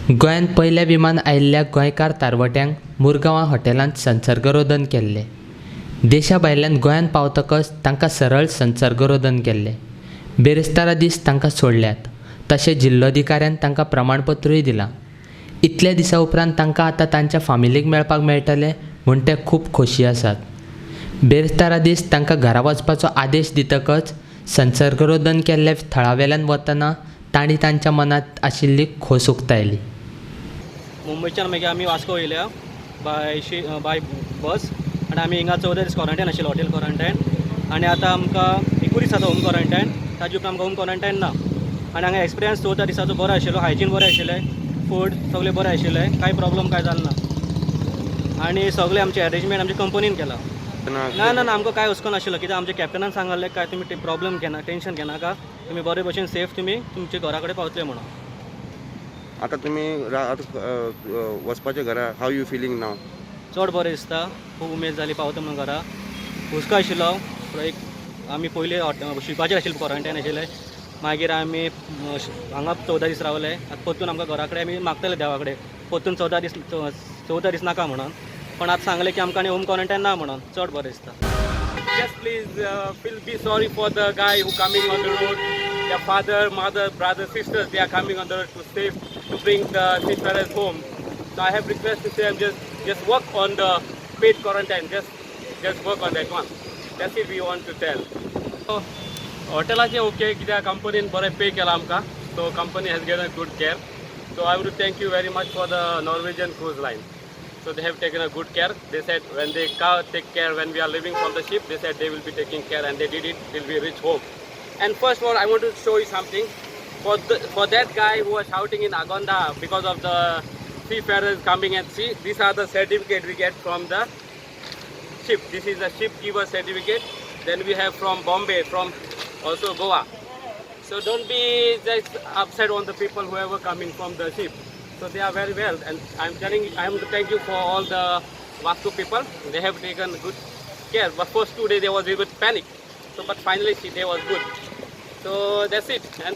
गोंयांत पयले विमान आयिल्ल्या गोंयकार तारवट्यांक मुरगांवां हॉटेलांत संसर्गरोधन केल्लें. देशा भायल्यान गोंयांत पावतकच तांकां सरळ संसर्गरोधन केल्लें. बेरेस्तारा दीस तांकां सोडल्यात. तशें जिल्लोधिकाऱ्यान तांकां प्रमाणपत्रूय दिलां. इतल्या दिसां उपरांत तांकां आतां तांच्या फामिलीक मेळपाक मेळटलें म्हूण ते खूब खोशी आसात. बेरेस्तारा दीस तांकां घरा वचपाचो आदेश दितकच संसर्गरोधन केल्ल्या थळावेल्यान वतना तांणी तांच्या मनांत आशिल्ली खोस उक्तायली. मुंबयच्यान मागीर आमी वास्को येयल्या बाय बस आनी आमी हिंगा 14 दीस क्वॉरंटायन आशिल्लो, हॉटेल क्वॉरंटायन. आनी आतां आमकां 21 दीस जाता होम क्वॉरंटायन. ताजे उपरांत आमकां होम क्वॉरंटायन ना. आनी हांगा एक्सपिरियन्स 14 दिसाचो बरो आशिल्लो. हायजीन बरें आशिल्लें, फूड सगळें बरें आशिल्लें, कांय प्रॉब्लम कांय जालें ना. आनी सगळें आमचें अरेंजमेंट आमच्या कंपनीन केलां. ना ना ना आमकां कांय हुस्को नाशिल्लो, कित्याक आमच्या कॅप्टनान सांगलें काय तुमी प्रॉब्लम घेना, टेन्शन घेनाका, तुमी बरे भशेन सेफ तुमी तुमच्या घरा कडेन पावतले म्हणून. आतां तुमी वचपाचे घरा हाव यू फिलींग नाव? चड बरें दिसता, खूब उमेद जाली पावता म्हणून घरा. हुस्को आशिल्लो एक. आमी पयलीं शिपाचेर आशिल्ले, क्वॉरंटायन आशिल्ले. मागीर आमी हांगा 14 दीस रावले. आतां परतून आमकां घरा कडेन आमी मागतले देवा कडेन परतून 14 दीस नाका म्हणून. पण आतां सांगलें की आमकां आनी होम क्वॉरंटायन ना म्हणून. चड बरें दिसता. Just please feel be sorry for the guy who coming on the road. Their father, mother, brothers, sisters, they are coming on the road to save, to bring the seafarers home. So I have request to them, just work on the paid quarantine. Just work on that one. That's it we want to tell. So hotelaचे okay, कित्याक कंपनीन बरें पे केला आमकां. So company has given good care. So I would thank you very much for the Norwegian cruise line. So they have taken a good care. They said when they take care when we are leaving from the ship, they said they will be taking care, and they did it till we reach home. And first of all, I want to show you something. For that guy who was shouting in Agonda because of the seafarers coming and see, these are the certificate we get from the ship. This is the ship giver certificate. Then we have from Bombay, from also Goa. So don't be just upset on the people who are coming from the ship. So they are very well, and I am to thank you for all the Vasco people. They have taken good care. But first 2 days there was a bit panic. So but finally they was good. So that's it. And